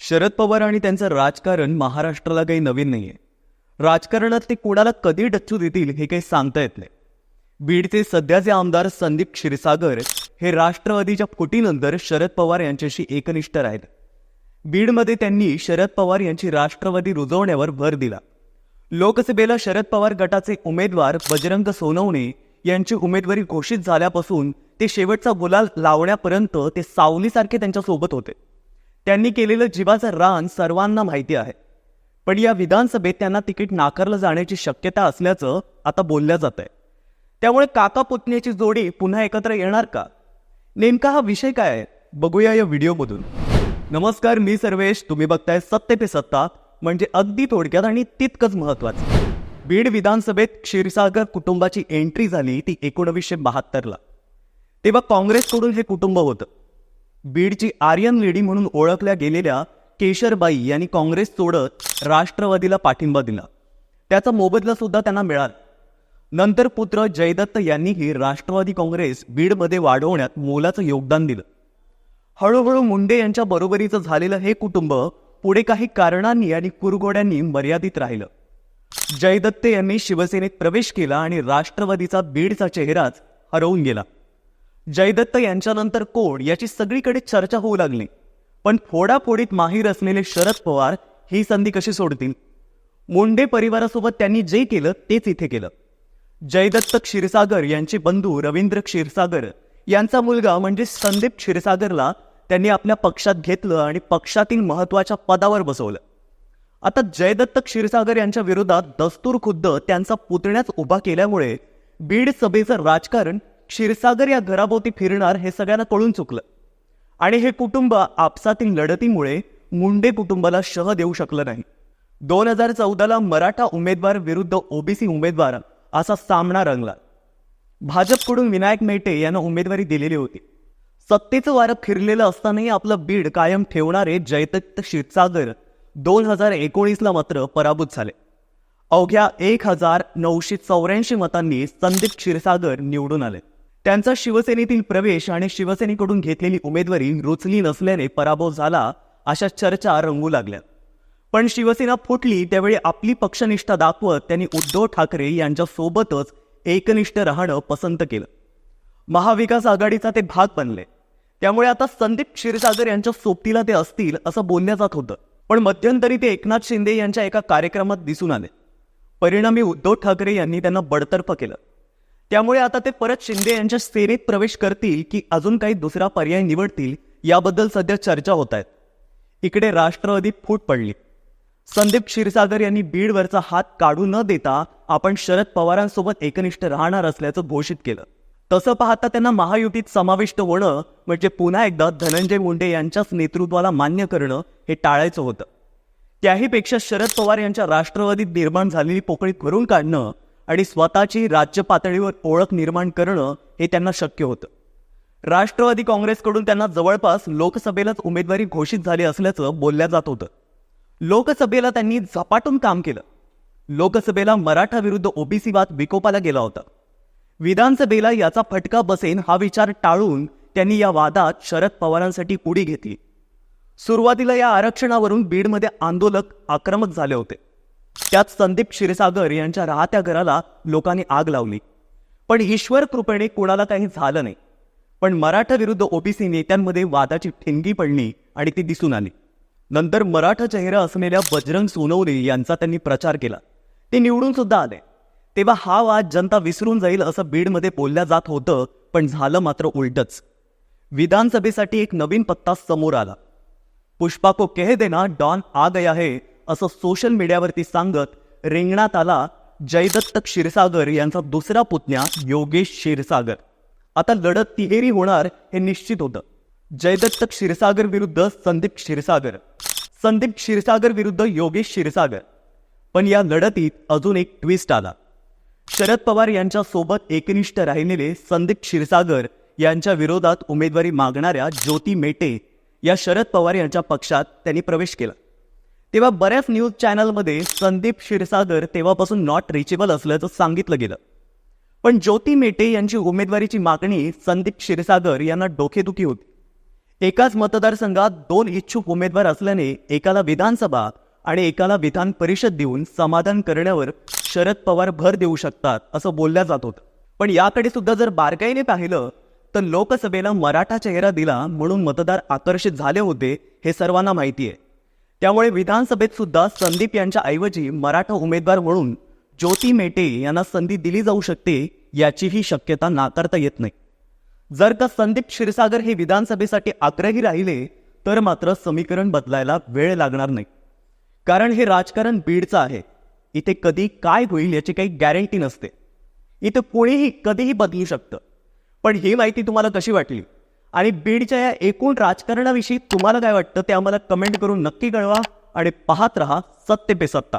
शरद पवार आणि त्यांचं राजकारण महाराष्ट्राला काही नवीन नाहीये. राजकारणात ते कोणाला कधी डच्चू देतील हे काही सांगता येत नाही. बीडचे सध्याचे आमदार संदीप क्षीरसागर हे राष्ट्रवादीच्या फुटीनंतर शरद पवार यांच्याशी एकनिष्ठ राहिले. बीडमध्ये त्यांनी शरद पवार यांची राष्ट्रवादी रुजवण्यावर भर दिला. लोकसभेला शरद पवार गटाचे उमेदवार बजरंग सोनवणे यांची उमेदवारी घोषित झाल्यापासून ते शेवटचा गुलाल लावण्यापर्यंत ते सावलीसारखे त्यांच्या सोबत होते. त्यांनी केलेलं जीवाचं रान सर्वांना माहिती आहे. पण या विधानसभेत त्यांना तिकीट नाकारलं जाण्याची शक्यता असल्याचं आता बोललं जात आहे. त्यामुळे काका पुतण्याची जोडी पुन्हा एकत्र येणार का? नेमका हा विषय काय आहे बघूया या व्हिडिओमधून. नमस्कार, मी सर्वेश. तुम्ही बघताय सत्य पे सत्ता, म्हणजे अगदी थोडक्यात आणि तितकंच महत्वाचं. बीड विधानसभेत क्षीरसागर कुटुंबाची एंट्री झाली ती 1972ला. तेव्हा काँग्रेसकडून हे कुटुंब होतं. बीडची आर्यन लेडी म्हणून ओळखल्या गेलेल्या केशरबाई यांनी काँग्रेस सोडत राष्ट्रवादीला पाठिंबा दिला. त्याचा मोबदला सुद्धा त्यांना मिळाला. नंतर पुत्र जयदत्त यांनीही राष्ट्रवादी काँग्रेस बीडमध्ये वाढवण्यात मोलाचं योगदान दिलं. हळूहळू मुंडे यांच्या बरोबरीचं झालेलं हे कुटुंब पुढे काही कारणांनी आणि कुरघोड्यांनी मर्यादित राहिलं. जयदत्त यांनी शिवसेनेत प्रवेश केला आणि राष्ट्रवादीचा बीडचा चेहराच हरवून गेला. जयदत्त यांच्यानंतर कोण याची सगळीकडे चर्चा होऊ लागली. पण फोडाफोडीत माहीर असलेले शरद पवार ही संधी कशी सोडतील? मुंडे परिवारासोबत त्यांनी जे केलं तेच इथे केलं. जयदत्त क्षीरसागर यांचे बंधू रवींद्र क्षीरसागर यांचा मुलगा म्हणजे संदीप क्षीरसागरला त्यांनी आपल्या पक्षात घेतलं आणि पक्षातील महत्वाच्या पदावर बसवलं. आता जयदत्त क्षीरसागर यांच्या विरोधात दस्तूर खुद्द त्यांचा पुतण्याच उभा केल्यामुळे बीड सभेचं राजकारण क्षीरसागर या घराभोवती फिरणार हे सगळ्यांना कळून चुकलं. आणि हे कुटुंब आपसातील लढतीमुळे मुंडे कुटुंबाला शह देऊ शकलं नाही. 2014ला मराठा उमेदवार विरुद्ध ओबीसी उमेदवार असा सामना रंगला. भाजपकडून विनायक मेटे यांना उमेदवारी दिलेली होती. सत्तेचं वारं फिरलेलं असतानाही आपलं बीड कायम ठेवणारे जयदत्त क्षीरसागर 2019ला मात्र पराभूत झाले. अवघ्या 1984 मतांनी संदीप क्षीरसागर निवडून आले. त्यांचा शिवसेनेतील प्रवेश आणि शिवसेनेकडून घेतलेली उमेदवारी रुचली नसल्याने पराभव झाला अशा चर्चा रंगू लागल्या. पण शिवसेना फुटली त्यावेळी आपली पक्षनिष्ठा दाखवत त्यांनी उद्धव ठाकरे यांच्या सोबतच एकनिष्ठ राहणं पसंत केलं. महाविकास आघाडीचा ते भाग बनले. त्यामुळे आता संदीप क्षीरसागर यांच्या सोबतीला ते असतील असं बोललं जात होतं. पण मध्यंतरी ते एकनाथ शिंदे यांच्या एका कार्यक्रमात दिसून आले. परिणामी उद्धव ठाकरे यांनी त्यांना बडतर्फ केलं. त्यामुळे आता ते परत शिंदे यांच्या सेनेत प्रवेश करतील की अजून काही दुसरा पर्याय निवडतील याबद्दल सध्या चर्चा होत आहेत. इकडे राष्ट्रवादीत फूट पडली. संदीप क्षीरसागर यांनी बीडवरचा हात काढू न देता आपण शरद पवारांसोबत एकनिष्ठ राहणार असल्याचं घोषित केलं. तसं पाहता त्यांना महायुतीत समाविष्ट होणं म्हणजे पुन्हा एकदा धनंजय मुंडे यांच्याच नेतृत्वाला मान्य करणं हे टाळायचं होतं. त्याहीपेक्षा शरद पवार यांच्या राष्ट्रवादीत निर्माण झालेली पोकळी भरून काढणं आणि स्वतःची राज्य पातळीवर ओळख निर्माण करणं हे त्यांना शक्य होतं. राष्ट्रवादी काँग्रेसकडून त्यांना जवळपास लोकसभेलाच उमेदवारी घोषित झाली असल्याचं बोलल्या जात होतं. लोकसभेला त्यांनी झपाटून काम केलं. लोकसभेला मराठा विरुद्ध ओबीसी वाद विकोपाला गेला होता. विधानसभेला याचा फटका बसेन हा विचार टाळून त्यांनी या वादात शरद पवारांसाठी उडी घेतली. सुरुवातीला या आरक्षणावरून बीडमध्ये आंदोलक आक्रमक झाले होते. त्यात संदीप क्षीरसागर यांच्या राहत्या घराला लोकांनी आग लावली. पण ईश्वर कृपेने कोणाला काही झालं नाही. पण मराठा विरुद्ध ओबीसी नेत्यांमध्ये वादाची ठिणगी पडली आणि ती दिसून आली. नंतर मराठा चेहरा असलेल्या बजरंग सोनवणे यांचा त्यांनी प्रचार केला. ते निवडून सुद्धा आले. तेव्हा हा वाद जनता विसरून जाईल असं बीडमध्ये बोलल्या जात होतं. पण झालं मात्र उलटच. विधानसभेसाठी एक नवीन पत्ता समोर आला. पुष्पा को कह देना डॉन आ गया है असं सोशल मीडियावरती सांगत रिंगणात आला जयदत्त क्षीरसागर यांचा दुसरा पुतण्या योगेश क्षीरसागर. आता लढत तिहेरी होणार हे निश्चित होतं. जयदत्त क्षीरसागर विरुद्ध संदीप क्षीरसागर, संदीप क्षीरसागर विरुद्ध योगेश क्षीरसागर. पण या लढतीत अजून एक ट्विस्ट आला. शरद पवार यांच्या सोबत एकनिष्ठ राहिलेले संदीप क्षीरसागर यांच्या विरोधात उमेदवारी मागणाऱ्या ज्योती मेटे या शरद पवार यांच्या पक्षात त्यांनी प्रवेश केला. तेव्हा बऱ्याच न्यूज चॅनलमध्ये संदीप क्षीरसागर तेव्हापासून नॉट रिचेबल असल्याचं सांगितलं गेलं. पण ज्योती मेटे यांची उमेदवारीची मागणी संदीप क्षीरसागर यांना डोकेदुखी होती. एकाच मतदारसंघात 2 इच्छुक उमेदवार असल्याने एकाला विधानसभा आणि एकाला विधान परिषद देऊन समाधान करण्यावर शरद पवार भर देऊ शकतात असं बोललं जात होतं. पण याकडे सुद्धा जर बारकाईने पाहिलं तर लोकसभेला मराठा चेहरा दिला म्हणून मतदार आकर्षित झाले होते हे सर्वांना माहिती आहे. त्यामुळे विधानसभेत सुद्धा संदीप यांच्या ऐवजी मराठा उमेदवार म्हणून ज्योती मेटे यांना संधी दिली जाऊ शकते याचीही शक्यता नाकारता येत नाही. जर का संदीप क्षीरसागर हे विधानसभेसाठी आग्रही राहिले तर मात्र समीकरण बदलायला वेळ लागणार नाही. कारण हे राजकारण बीडचं आहे. इथे कधी काय होईल याची काही गॅरंटी नसते. इथे कोणीही कधीही बदलू शकतं. पण ही माहिती तुम्हाला कशी वाटली आणि बीडच्या या एकूण राजकारणाविषयी तुम्हाला काय वाटतं ते आम्हाला कमेंट करून नक्की कळवा आणि पाहत रहा सत्य पे सत्ता.